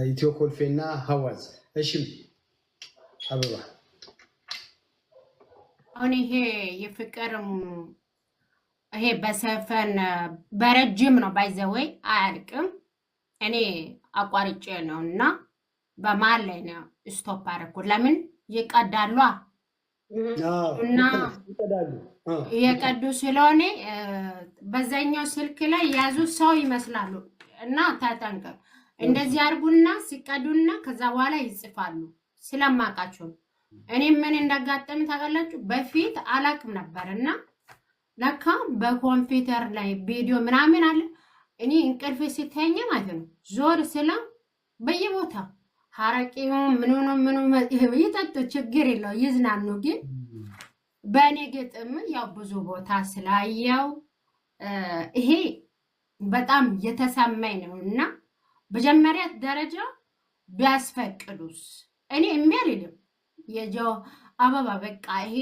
ኢትዮ ኮልፌና ሐዋዝ እሺ አበባ አሁን ይሄ የፍቅርም ይሄ በሰፈን በረጅም ነው ባይዘወይ አያልቅም እኔ አቋርጬ ነውና በማል ላይ ነው ስቶፕ አደረኩት ለምን ይቀዳሉ እና የቀዱ ስለሆነ በዛኛው ስልክ ላይ ያዙ ሰው ይመስላሉ እና ታጣንቀ እንደዚህ አርጉና ሲቀዱና ከዛ በኋላ ይጽፋሉ ስለማቃቸው እኔ ምን እንዳጋጠም ታውቃላችሁ በፊት አላቅም ነበርና ለካ በኮምፒውተር ላይ ቪዲዮ ምናምን አለ እኔ እንቅልፍ ሲተኛ ማለት ነው ዞር ስለ በየቦታ ሐራቂው ምኑን ይጠጡ ችግር የለው ይዝናኑ ግን በእኔ ግጥም ያው ብዙ ቦታ ስላየው ይሄ በጣም የተሰማኝ ነውና በመጀመሪያ ደረጃ ቢያስፈቅዱስ እኔ የሚያልልም የጆ አበባ በቃ ይሄ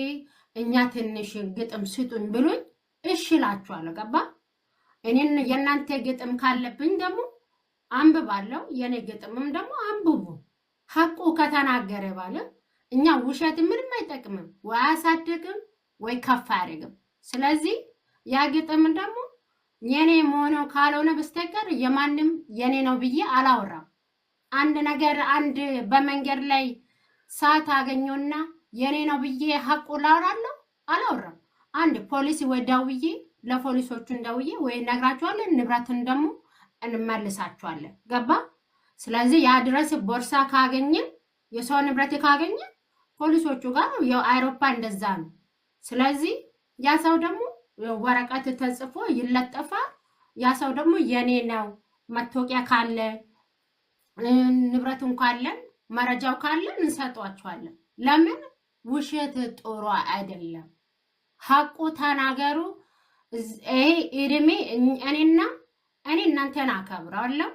እኛ ትንሽ ግጥም ስጡን ብሉኝ እሽላችኋለሁ ገባ እኔን የናንተ ግጥም ካለብኝ ደግሞ አንብባለሁ የኔ ግጥምም ደግሞ አንብቡ ሐቁ ከተናገረ ባለ እኛ ውሸት ምንም አይጠቅምም ወይ አሳድግም ወይ ከፍ አያደርግም ስለዚህ ያ ግጥም ደግሞ የኔ ሆኖ ካልሆነ በስተቀር የማንም የኔ ነው ብዬ አላወራም አንድ ነገር አንድ በመንገድ ላይ ሳት አገኘውና የኔ ነው ብዬ ሐቁ ላወራለሁ አላወራም አንድ ፖሊስ ወይ ዳውዬ ለፖሊሶቹ እንዳውዬ ወይ ነግራቸዋለን ንብራትን ደግሞ እንመልሳቸዋለን ገባ ስለዚህ ያ ድረስ ቦርሳ ካገኘ የሰው ንብረት ካገኘ ፖሊሶቹ ጋር ያው አይሮፓ እንደዛ ነው ስለዚህ ያ ሰው ደግሞ ወረቀት ተጽፎ ይለጠፋል ያ ሰው ደግሞ የኔ ነው መታወቂያ ካለ ንብረቱን ካለን መረጃው ካለን እንሰጣቸዋለን ለምን ውሸት ጥሩ አይደለም ሐቁ ተናገሩ እድሜ እኔና እናንተን አከብራለሁ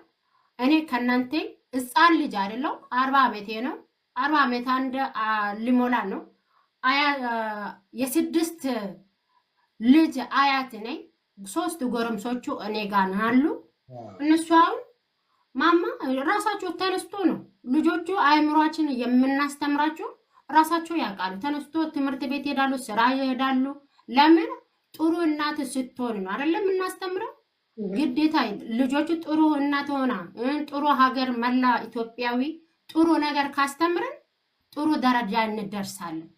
እኔ ከናንተ ህፃን ልጅ አይደለም 40 አመቴ ነው 40 አመት አንድ ሊሞላ ነው የስድስት ልጅ አያት ነኝ 3 ጎረምሶቹ እኔ ጋር አሉ እነሱ አሁን ማማ ራሳቸው ተነስቶ ነው ልጆቹ አይምሮአችን የምናስተምራቸው ራሳቸው ያውቃሉ ተነስቶ ትምህርት ቤት ሄዳሉ ስራ ይሄዳሉ ለምን ጥሩ እናት ስትሆን ነው አይደለም እናስተምረው ግዴታ ልጆቹ ጥሩ እናት ሆና ጥሩ ሀገር መላ ኢትዮጵያዊ ጥሩ ነገር ካስተምረን ጥሩ ደረጃ እንደርሳለን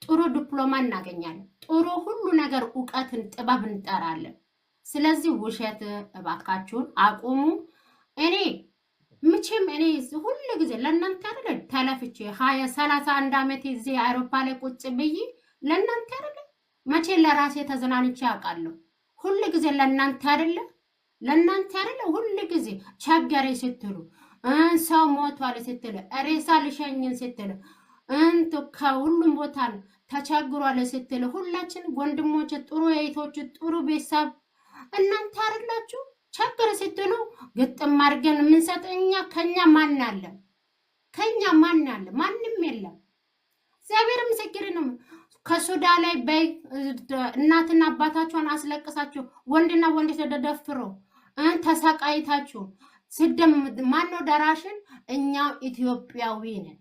ጥሩ ዲፕሎማ እናገኛለን ጥሩ ሁሉ ነገር ዕውቀትን ጥበብ እንጠራለን ስለዚህ ውሸት እባካችሁን አቁሙ እኔ ምንም እኔ ሁሉ ጊዜ ለእናንተ አይደል ተለፍቼ 31 አመት እዚህ አውሮፓ ላይ ቁጭ ብዬ ለእናንተ አይደል መቼ ለራሴ ተዘናንቼ አውቃለሁ ሁሉ ጊዜ ለእናንተ አይደል ሁሉ ጊዜ ቸገሬ ስትሉ ሰው ሞቷል ስትሉ ሬሳ ልሸኝን ስትሉ ከሁሉም ቦታ ተቸግሯል ስትሉ ሁላችን ወንድሞች ጥሩ የይቶች ጥሩ ቤተሰብ እናንተ አይደላችሁ ቸገረ ስትሉ ግጥም አድርገን ምንሰጠኛ ከኛ ማን አለ ማንም የለም እግዚአብሔር ምስክር ነው ከሱዳ ላይ እናትና አባታቸውን አስለቅሳችሁ ወንድና ወንድ ተደፍሮ ተሰቃይታችሁ ስደም ማነው ደራሽን እኛ ኢትዮጵያዊ ነን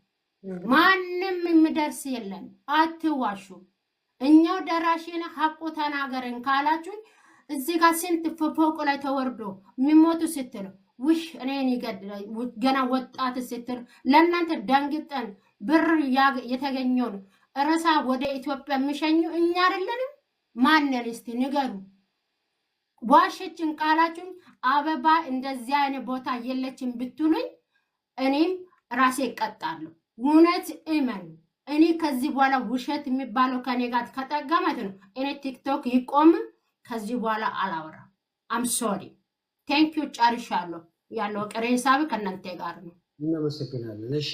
ማንም የሚደርስ የለም አትዋሹ እኛው ደራሽን ሐቁ ተናገረን ካላችሁ እዚህ ጋር ስንት ፎቅ ላይ ተወርዶ የሚሞቱ ስትሉ ውሽ እኔን ይገድላል ገና ወጣት ስትሉ ለእናንተ ደንግጠን ብር የተገኘው ራሳ ወደ ኢትዮጵያ የሚሸኙ እኛ አይደለንም ማንነን እስቲ ንገሩ ዋሽችን ቃላችሁን አበባ እንደዚህ አይነት ቦታ የለችም ብትሉኝ እኔም ራሴ እቀጣለሁ እውነት እመኑ እኔ ከዚህ በኋላ ውሸት የሚባለው ከኔ ጋር ከተጋማት ነው እኔ ቲክቶክ ይቆም ከዚህ በኋላ አላወራ አም ሶሪ ቴንክ ዩ ጨርሻለሁ ያለው ቀሬሳብ ከናንተ ጋር ነው እናመሰግናለን እሺ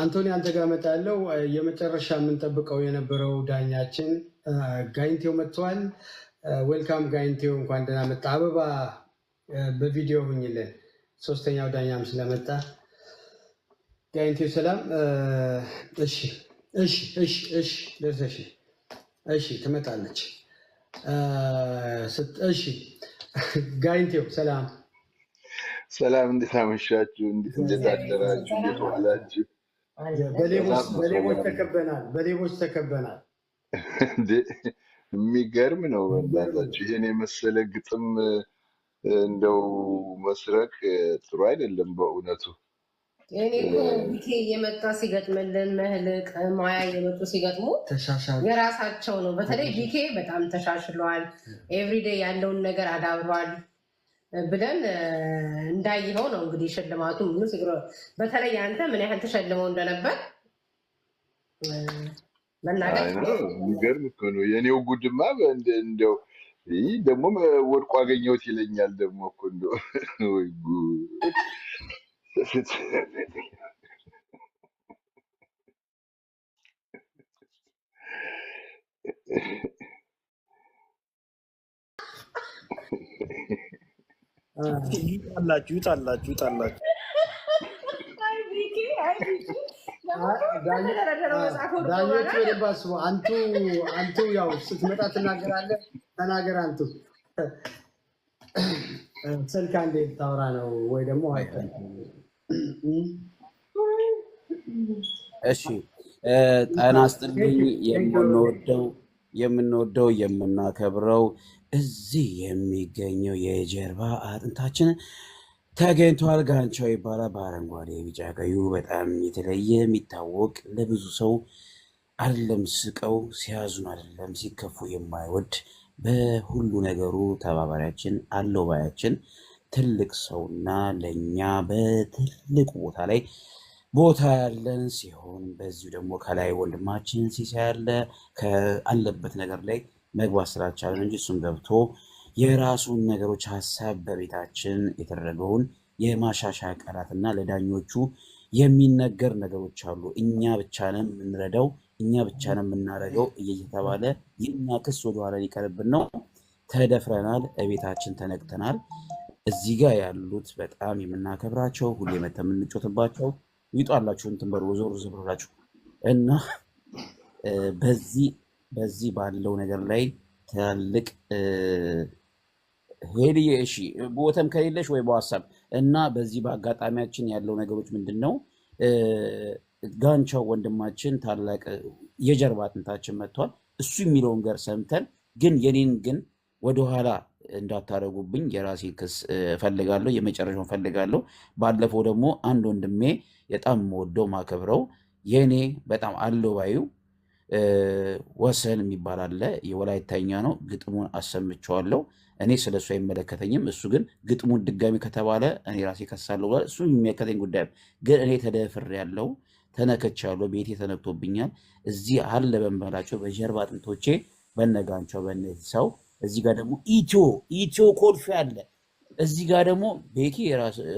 አንቶኒ አንተ ጋር መጣለው የመጨረሻ የምንጠብቀው የነበረው ዳኛችን ጋይንቴው መጥቷል ዌልካም ጋይንቴው እንኳን ደህና መጣ አበባ በቪዲዮ ሁኝልን ሶስተኛው ዳኛም ስለመጣ ጋይንቴው ሰላም እሺ ደርሰሽ እሺ ትመጣለች እሺ ጋይንቴው ሰላም ሰላም እንዴት አመሻችሁ? እንዴት አደራችሁ? እንዴት ዋላችሁ? በሌቦች ተከበናል። በሌቦች ተከበናል። እንዴ የሚገርም ነው በእናታችሁ። ይሄን የመሰለ ግጥም እንደው መስረቅ ጥሩ አይደለም በእውነቱ። እኔ እኮ ቢኬ እየመጣ ሲገጥምልን መህልቅ ማያ እየመጡ ሲገጥሙ የራሳቸው ነው። በተለይ ቢኬ በጣም ተሻሽሏል፣ ኤቭሪዴይ ያለውን ነገር አዳብሯል ብለን እንዳይኸው ነው እንግዲህ ሽልማቱ ምኑ ሲግሮ። በተለይ አንተ ምን ያህል ተሸልመው እንደነበር መናገር የሚገርም እኮ ነው። የኔው ጉድማ እንደው ይህ ደግሞ ወድቆ አገኘሁት ይለኛል ደግሞ እኮ እንደው ወይ ጉድ! ይውጣላችሁ ዳኞች በደንብ አስቡ። አንቱ ያው ስትመጣ ትናገራለህ። ተናገር አንቱ። ስልክ አንዴ ታውራ ነው ወይ ደግሞ እሺ። ጤና ይስጥልኝ። የምንወደው የምናከብረው እዚህ የሚገኘው የጀርባ አጥንታችን ተገኝቷል። ጋንቻው ይባላል። በአረንጓዴ ቢጫ ቀዩ በጣም የተለየ የሚታወቅ ለብዙ ሰው አይደለም ስቀው ሲያዙን አይደለም ሲከፉ የማይወድ በሁሉ ነገሩ ተባባሪያችን አለው ባያችን ትልቅ ሰውና ለእኛ በትልቁ ቦታ ላይ ቦታ ያለን ሲሆን በዚሁ ደግሞ ከላይ ወንድማችን ሲሳይ ያለ ከአለበት ነገር ላይ መግባት ስላልቻለን እንጂ እሱም ገብቶ የራሱን ነገሮች ሀሳብ በቤታችን የተደረገውን የማሻሻያ ቃላትና ለዳኞቹ የሚነገር ነገሮች አሉ። እኛ ብቻ ነን የምንረዳው፣ እኛ ብቻ ነን የምናደርገው እየተባለ የእኛ ክስ ወደኋላ ሊቀርብን ነው። ተደፍረናል፣ እቤታችን ተነቅተናል። እዚህ ጋር ያሉት በጣም የምናከብራቸው ሁሌ መተን የምንጮትባቸው ይጧላችሁ እንትን በሩ ዞር ዝብላችሁ እና በዚህ ባለው ነገር ላይ ትላልቅ ሄድዬ እሺ ቦተም ከሌለሽ ወይ በዋሳብ እና በዚህ በአጋጣሚያችን ያለው ነገሮች ምንድን ነው? ጋንቻው ወንድማችን ታላቅ የጀርባ አጥንታችን መጥቷል። እሱ የሚለውን ገር ሰምተን ግን የኔን ግን ወደኋላ እንዳታደርጉብኝ የራሴ ክስ ፈልጋለሁ፣ የመጨረሻውን ፈልጋለሁ። ባለፈው ደግሞ አንድ ወንድሜ በጣም የምወደው ማከብረው የኔ በጣም አለው ባዩ ወሰን የሚባል አለ። የወላይታኛ ነው። ግጥሙን አሰምቸዋለሁ። እኔ ስለሱ አይመለከተኝም። እሱ ግን ግጥሙን ድጋሚ ከተባለ እኔ ራሴ ከሳለሁ ብሏል። እሱ የሚመለከተኝ ጉዳይ ግን እኔ ተደፍሬያለሁ፣ ተነክቻለሁ፣ ቤቴ ተነክቶብኛል። እዚህ አለ በምላቸው በጀርባ አጥንቶቼ በነጋንቸው በነዚህ ሰው እዚህ ጋር ደግሞ ኢትዮ ኮልፌ አለ። እዚህ ጋር ደግሞ ቤኪ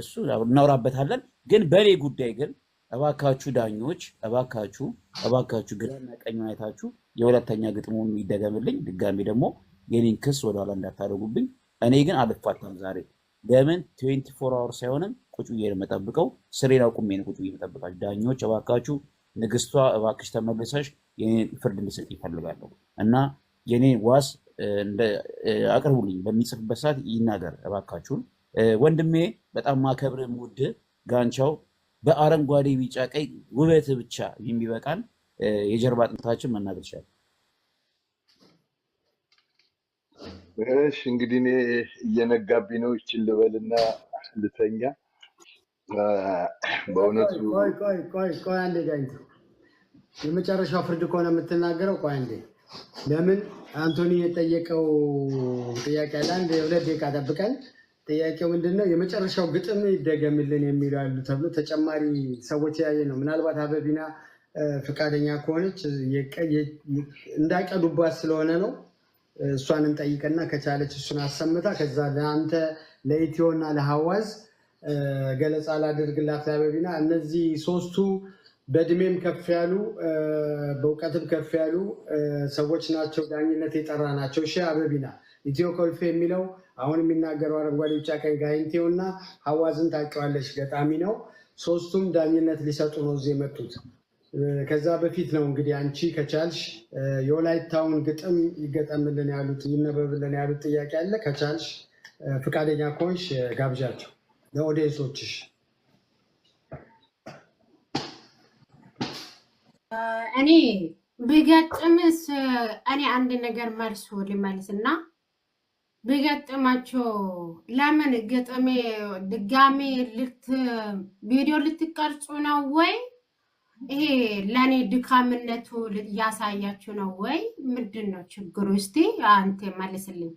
እሱ እናውራበታለን። ግን በእኔ ጉዳይ ግን እባካችሁ ዳኞች እባካችሁ ግራና ቀኝ አይታችሁ የሁለተኛ ግጥሙን ይደገምልኝ። ድጋሚ ደግሞ የኔን ክስ ወደኋላ እንዳታደርጉብኝ። እኔ ግን አልፋታም ዛሬ። ለምን 24 አወር ሳይሆንም ቁጭ ብዬ የምጠብቀው ስሬን አቁሜ ነው ቁጭ ብዬ የምጠብቃችሁ። ዳኞች እባካችሁ፣ ንግስቷ እባክሽ ተመልሰሽ የኔን ፍርድ እንድሰጥ ይፈልጋለሁ እና የኔን ዋስ አቅርቡልኝ። በሚጽፍበት ሰዓት ይናገር እባካችሁን። ወንድሜ በጣም ማከብር ውድ ጋንቻው በአረንጓዴ ቢጫ ቀይ ውበት ብቻ የሚበቃን የጀርባ አጥንታችን መናገር ይችላል። እሺ እንግዲህ እኔ እየነጋብኝ ነው። ይችል ልበልና ልተኛ። በእውነቱ ቆይ አንዴ ጋይንት፣ የመጨረሻው ፍርድ ከሆነ የምትናገረው ቆይ አንዴ። ለምን አንቶኒ የጠየቀው ጥያቄ አለ። አንድ 2 ደቂቃ ጠብቀን። ጥያቄው ምንድነው? የመጨረሻው ግጥም ይደገምልን የሚሉ ያሉ ተብሎ ተጨማሪ ሰዎች ያየ ነው። ምናልባት አበቢና ፈቃደኛ ከሆነች እንዳይቀዱባት ስለሆነ ነው። እሷን እንጠይቅና ከቻለች እሱን አሰምታ ከዛ ለአንተ ለኢትዮና ለሐዋዝ ገለጻ ላደርግላት ለአበቢና። እነዚህ ሶስቱ በእድሜም ከፍ ያሉ በእውቀትም ከፍ ያሉ ሰዎች ናቸው። ዳኝነት የጠራ ናቸው። እሺ አበቢና፣ ኢትዮ ኮልፌ የሚለው አሁን የሚናገረው አረንጓዴ ቢጫ ቀይ ጋይንቴው እና ሐዋዝን ታውቂዋለሽ፣ ገጣሚ ነው። ሶስቱም ዳኝነት ሊሰጡ ነው እዚህ የመጡት። ከዛ በፊት ነው እንግዲህ አንቺ ከቻልሽ የወላይታውን ግጥም ይገጠምልን ያሉት ይነበብልን ያሉት ጥያቄ አለ። ከቻልሽ ፈቃደኛ ከሆንሽ ጋብዣቸው። ለኦዲየንሶችሽ? እኔ ብገጥምስ እኔ አንድ ነገር መልሱ ልመልስና ብገጥማቸው ለምን ገጥሜ ድጋሜ ቪዲዮ ልትቀርጹ ነው ወይ? ይሄ ለኔ ድካምነቱ ያሳያችሁ ነው ወይ? ምንድነው ችግሩ? እስቲ አንተ መልስልኝ።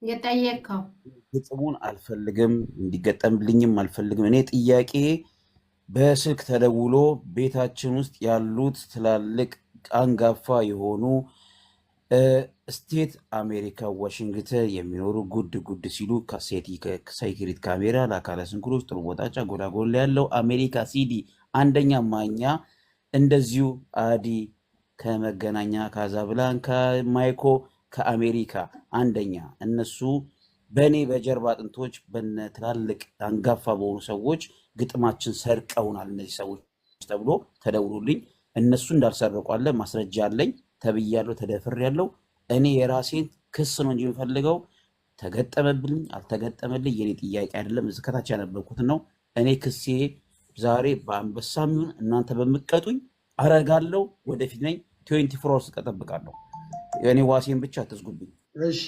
የጠየቀው ግጥሙን አልፈልግም እንዲገጠምልኝም አልፈልግም። እኔ ጥያቄ በስልክ ተደውሎ ቤታችን ውስጥ ያሉት ትላልቅ አንጋፋ የሆኑ ስቴት አሜሪካ ዋሽንግተን የሚኖሩ ጉድ ሲሉ ሴኪሪቲ ካሜራ ለአካለ ስንኩሎች ጥሩ ቦታጫ ጎዳጎላ ያለው አሜሪካ ሲዲ አንደኛ ማኛ እንደዚሁ አዲ ከመገናኛ ካዛብላንካ ማይኮ ከአሜሪካ አንደኛ እነሱ በእኔ በጀርባ አጥንቶች በነ ትላልቅ አንጋፋ በሆኑ ሰዎች ግጥማችን ሰርቀውናል እነዚህ ሰዎች ተብሎ ተደውሎልኝ እነሱ እንዳልሰረቋለ ማስረጃ አለኝ ተብያለሁ ተደፍሬያለሁ። እኔ የራሴን ክስ ነው እንጂ የምፈልገው ተገጠመብልኝ አልተገጠመልኝ የኔ ጥያቄ አይደለም። ከታች ያነበብኩት ነው። እኔ ክሴ ዛሬ በአንበሳም ይሁን እናንተ በምትቀጡኝ አረጋለሁ። ወደፊት ነኝ 24 hours እጠብቃለሁ። እኔ ዋሴን ብቻ አትዝጉብኝ። እሺ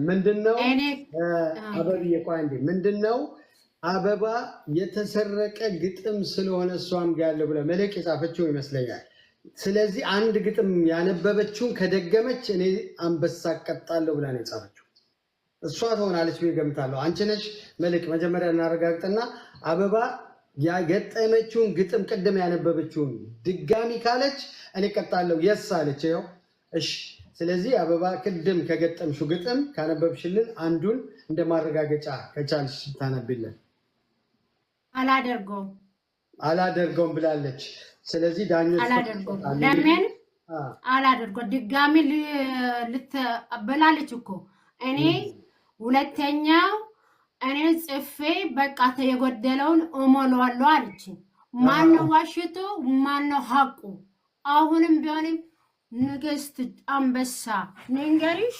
ምንድነው አበብዬ ቆይ አንዴ ምንድነው አበባ የተሰረቀ ግጥም ስለሆነ እሷም ጋር ያለው ብለ መልክ የጻፈችው ይመስለኛል። ስለዚህ አንድ ግጥም ያነበበችውን ከደገመች እኔ አንበሳ ቀጣለሁ ብላ ነው የጻፈችው። እሷ ትሆናለች ብዬ እገምታለሁ። አንቺ ነሽ መልክ መጀመሪያ እናረጋግጥና አበባ ያገጠመችውን ግጥም ቅድም ያነበበችውን ድጋሚ ካለች እኔ ቀጣለሁ የስ አለች። ይኸው እሺ። ስለዚህ አበባ ቅድም ከገጠምሽው ግጥም ካነበብሽልን አንዱን እንደማረጋገጫ ከቻልሽ ታነብልን። አላደርገውም ብላለች። ስለዚህ ዳኞች አላደርገውም ለምን አላደርገው ድጋሚ ልትበላለች እኮ እኔ ሁለተኛው እኔ ጽፌ በቃ የጎደለውን እሞላዋለሁ አለች። ማነው ዋሽቶ ማነው ሀቁ? አሁንም ቢሆንም ንግስት አንበሳ ንንገሪሽ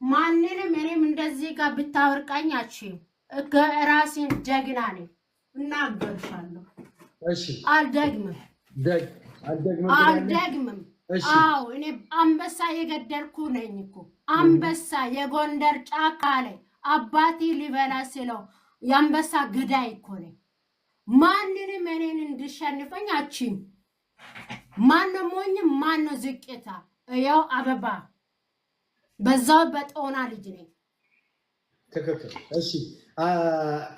ማንንም እኔም እንደዚህ ጋር ብታወርቃኛችሁ ራሴን ጀግና ነኝ እናገርሻለሁ። እሺ አልደግምም። አዎ እኔ አንበሳ የገደልኩ ነኝ እኮ አንበሳ የጎንደር ጫካ ላይ አባቴ ሊበላ ስለው የአንበሳ ገዳይ እኮ ነኝ። ማንንም እኔን እንድሸንፈኝ አችም ማነው ሞኝም ማነው ዝቅታ? ያው አበባ በዛው በጦና ልጅ ነኝ። ትክክል። እሺ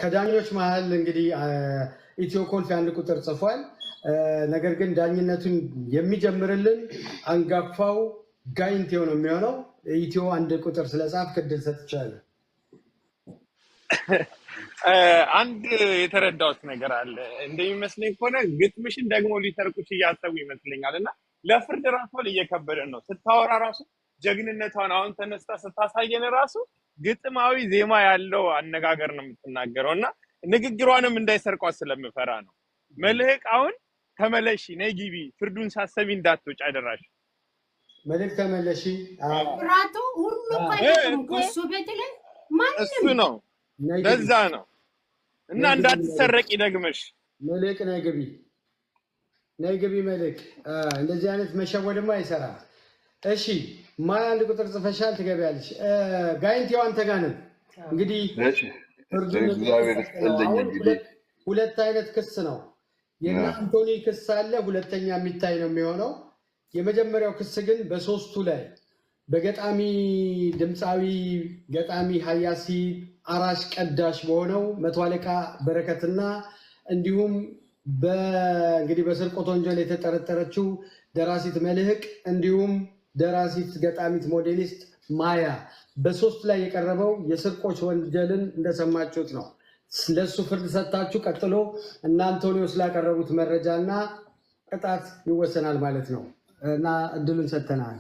ከዳኞች መሀል እንግዲህ ኢትዮ ኮልፌ አንድ ቁጥር ጽፏል። ነገር ግን ዳኝነቱን የሚጀምርልን አንጋፋው ጋይንቴው ነው የሚሆነው። ኢትዮ አንድ ቁጥር ስለጻፍ ክድል ሰጥቻለሁ። አንድ የተረዳሁት ነገር አለ። እንደሚመስለኝ ከሆነ ግጥምሽን ደግሞ ሊሰርቁሽ እያሰቡ ይመስለኛል እና ለፍርድ ራሷ እየከበደን ነው። ስታወራ ራሱ ጀግንነቷን አሁን ተነስታ ስታሳየን ራሱ ግጥማዊ ዜማ ያለው አነጋገር ነው የምትናገረው እና ንግግሯንም እንዳይሰርቋት ስለምፈራ ነው። መልህቅ አሁን ተመለሺ ነይ ግቢ ፍርዱን ሳሰቢ እንዳትወጪ አደራሽ። መልህቅ ተመለሺ ራቱ ሁሉ ቆይተም ኮሱ ቤት ላይ ማንም እሱ ነው ለዛ ነው እና እንዳትሰረቂ ደግመሽ መልህቅ ነይ ግቢ መልህቅ። እንደዚህ አይነት መሸወድማ አይሰራም። እሺ ማን አንድ ቁጥር ጽፈሻል ትገቢያለሽ። ጋይንቴው አንተ ጋር ነን እንግዲህ ሁለት አይነት ክስ ነው። የእነ አንቶኒ ክስ አለ፣ ሁለተኛ የሚታይ ነው የሚሆነው። የመጀመሪያው ክስ ግን በሶስቱ ላይ በገጣሚ ድምፃዊ ገጣሚ ሀያሲ አራሽ ቀዳሽ በሆነው መቶ አለቃ በረከትና እንዲሁም እንግዲህ በስርቆት ወንጀል የተጠረጠረችው ደራሲት መልህቅ እንዲሁም ደራሲት ገጣሚት ሞዴሊስት ማያ በሶስት ላይ የቀረበው የስርቆት ወንጀልን እንደሰማችሁት ነው። ለሱ ፍርድ ሰጣችሁ። ቀጥሎ እነ አንቶኒዮ ስላቀረቡት መረጃና ቅጣት ይወሰናል ማለት ነው እና እድሉን ሰጥተናል።